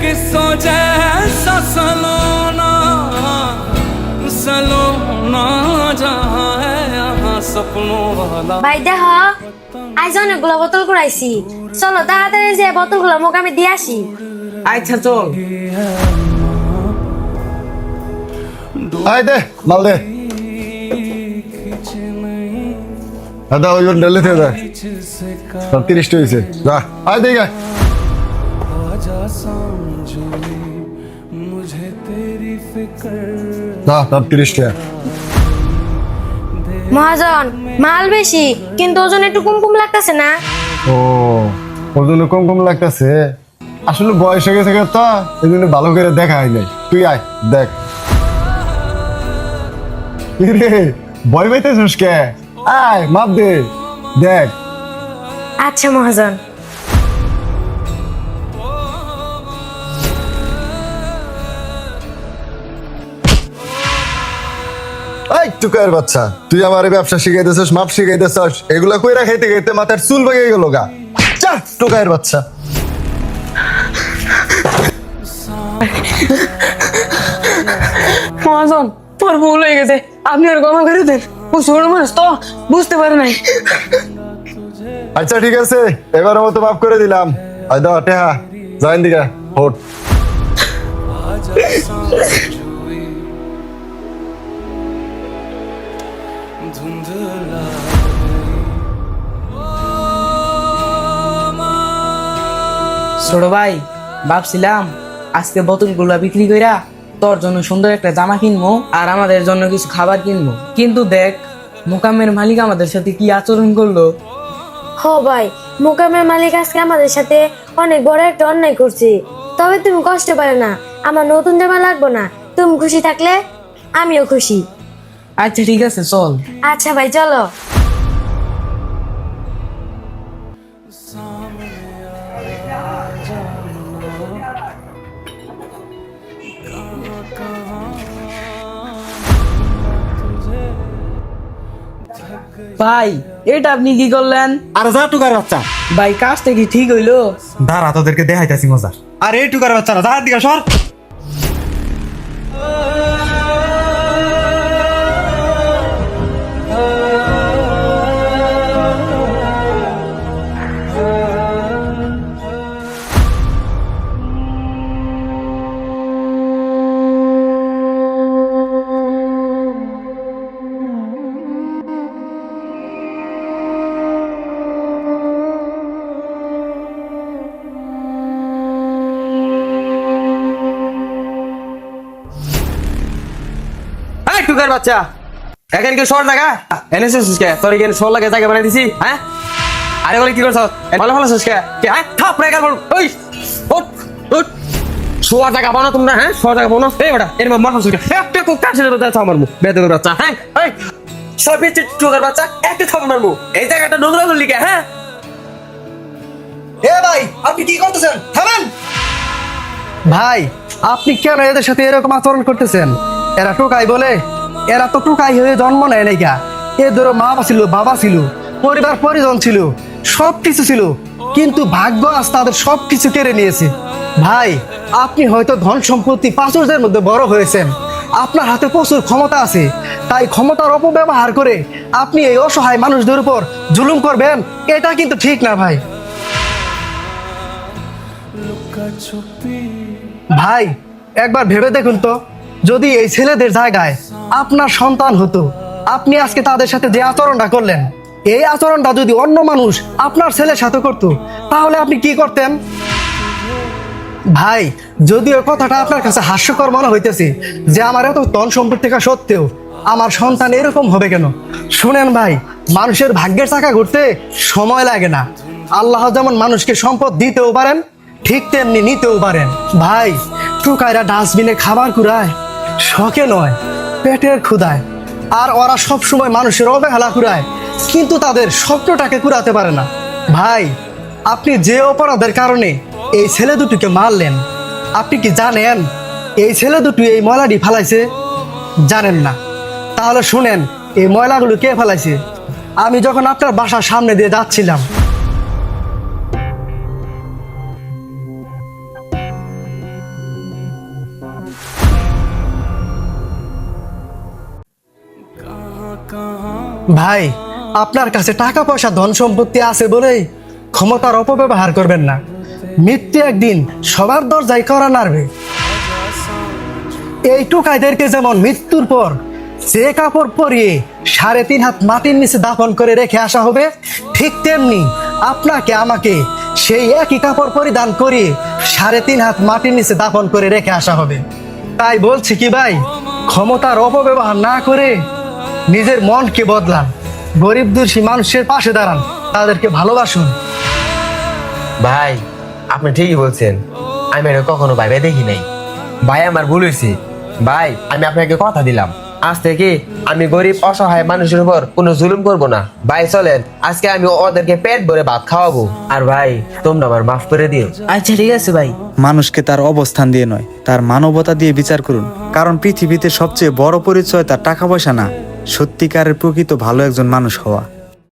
किस्सों जैसा सलोना सलोना जहाँ है यहाँ सपनों वाला। ভাই দেখ আজ অনেকগুলো বোতল করাইছি, চলো তাড়াতাড়ি যে বোতলগুলো মুখ আমি দিয়ে আসি। আচ্ছা চল। আয় দে মাল দে। দাদা ওই ডেলে থেকে দে, 30টা হয়েছে। যা আয় দে গা। না 30টা। মহাজন মাল বেশি কিন্তু ওজন একটু কম কম লাগতেছে না? ও ওজন কম কম লাগতেছে, আসলে বয়স হয়ে গেছে তো এই জন্য ভালো করে দেখা হয় নাই। তুই আয় দেখ। রে ভয় পাইতেছিস কে? আয় মাপ দে দেখ। আচ্ছা মহাজন। এই টুকার বাচ্চা, তুই আমার ব্যবসা শিখাইতেছিস, মাপ শিখাইতেছিস, এগুলা কইরা খাইতে খাইতে মাথার চুল বেগে গেল গা। চা টুকার বাচ্চা। মহাজন তোর ভুল হয়ে গেছে, আপনি আর ক্ষমা করে দেন। ও ছোট মানুষ তো বুঝতে পারে নাই। আচ্ছা ঠিক আছে, এবার মতো মাফ করে দিলাম। আয় দাও টেহা জয়েন দিকে হোট। ছোট ভাই ভাবছিলাম আজকে বোতলগুলা বিক্রি কইরা তোর জন্য সুন্দর একটা জামা কিনবো আর আমাদের জন্য কিছু খাবার কিনবো, কিন্তু দেখ মোকামের মালিক আমাদের সাথে কি আচরণ করলো। হো ভাই, মোকামের মালিক আজকে আমাদের সাথে অনেক বড় একটা অন্যায় করছে। তবে তুমি কষ্ট পারে না, আমার নতুন জামা লাগবে না। তুমি খুশি থাকলে আমিও খুশি। আচ্ছা ঠিক আছে চল। আচ্ছা ভাই চলো। ভাই এটা আপনি কি করলেন? আর যা টুকার বাচ্চা, ভাই কাজটা কি ঠিক হইলো? দাঁড়া তোদেরকে দেখাইতাছি মজা। আর এই টুকার বাচ্চা না, যা দিকে সর। এই টুকার বাচ্চা, এখানে কি সর জায়গা এনেছিস কে? তোর এখানে সর লাগে জায়গা বানাই দিছি, হ্যাঁ? আরে বলে কি করছ? ভালো ভালো কে কে হ্যাঁ? থাপ রে গাল ওই ওট ওট সোয়া জায়গা বানাও তোমরা, হ্যাঁ? সোয়া জায়গা বানাও। এই বেটা এর মার হাসুকে একটা কোক কাছে দাও আমার মু বেদর বাচ্চা, হ্যাঁ? এই সব বিচ টুকার বাচ্চা একটা থাপ মারমু। এই জায়গাটা নোংরা করলি কে, হ্যাঁ? এ ভাই আপনি কি করতেছেন? থামেন ভাই, আপনি কেন এদের সাথে এরকম আচরণ করতেছেন? এরা টোকাই বলে, এরা তো টোকাই হয়ে জন্ম নেয় নাকি। এদেরও মা ছিল, বাবা ছিল, পরিবার পরিজন ছিল, সব কিছু ছিল, কিন্তু ভাগ্য আজ তাদের সব কিছু কেড়ে নিয়েছে। ভাই আপনি হয়তো ধন সম্পত্তি প্রাচুর্যের মধ্যে বড় হয়েছেন, আপনার হাতে প্রচুর ক্ষমতা আছে, তাই ক্ষমতার অপব্যবহার করে আপনি এই অসহায় মানুষদের উপর জুলুম করবেন, এটা কিন্তু ঠিক না ভাই। ভাই একবার ভেবে দেখুন তো, যদি এই ছেলেদের জায়গায় আপনার সন্তান হতো, আপনি আজকে তাদের সাথে যে আচরণটা করলেন, এই আচরণটা যদি অন্য মানুষ আপনার ছেলের সাথে করতো, তাহলে আপনি কি করতেন? ভাই যদিও কথাটা আপনার কাছে হাস্যকর মনে হইতেছে যে আমার এত ধন সম্পত্তি থাকা সত্ত্বেও আমার সন্তান এরকম হবে কেন, শুনেন ভাই, মানুষের ভাগ্যের চাকা ঘুরতে সময় লাগে না। আল্লাহ যেমন মানুষকে সম্পদ দিতেও পারেন, ঠিক তেমনি নিতেও পারেন। ভাই টুকাইরা ডাস্টবিনে খাবার কুড়ায় শখে নয়, পেটের ক্ষুধায়, আর ওরা সব সময় মানুষের অবহেলা কুড়ায়, কিন্তু তাদের স্বপ্নটাকে কুড়াতে পারে না। ভাই আপনি যে অপরাধের কারণে এই ছেলে দুটিকে মারলেন, আপনি কি জানেন এই ছেলে দুটি এই ময়লাটি ফালাইছে? জানেন না? তাহলে শুনেন এই ময়লাগুলো কে ফেলাইছে। আমি যখন আপনার বাসার সামনে দিয়ে যাচ্ছিলাম, ভাই, আপনার কাছে টাকা পয়সা ধন সম্পত্তি আছে বলেই ক্ষমতার অপব্যবহার করবেন না। মৃত্যু একদিন সবার দরজায় করা নাড়বে। এই টুকাইদেরকে যেমন মৃত্যুর পর যে কাপড় পরিয়ে 3.5 হাত মাটির নিচে দাফন করে রেখে আসা হবে, ঠিক তেমনি আপনাকে আমাকে সেই একই কাপড় পরিধান করিয়ে 3.5 হাত মাটির নিচে দাফন করে রেখে আসা হবে। তাই বলছি কি ভাই, ক্ষমতার অপব্যবহার না করে নিজের মনকে বদলান, গরিব দুঃখী মানুষের পাশে দাঁড়ান, তাদেরকে ভালোবাসুন। ভাই আপনি ঠিকই বলছেন, আমি এটা কখনো ভাইবে দেখি নাই। ভাই আমার ভুল হয়েছে। ভাই আমি আপনাকে কথা দিলাম, আজ থেকে আমি গরিব অসহায় মানুষের উপর কোনো জুলুম করব না। ভাই চলেন, আজকে আমি ওদেরকে পেট ভরে ভাত খাওয়াবো। আর ভাই তোমরা আমার মাফ করে দিও। আচ্ছা ঠিক আছে ভাই। মানুষকে তার অবস্থান দিয়ে নয়, তার মানবতা দিয়ে বিচার করুন। কারণ পৃথিবীতে সবচেয়ে বড় পরিচয় তার টাকা পয়সা না, সত্যিকারের প্রকৃত ভালো একজন মানুষ হওয়া।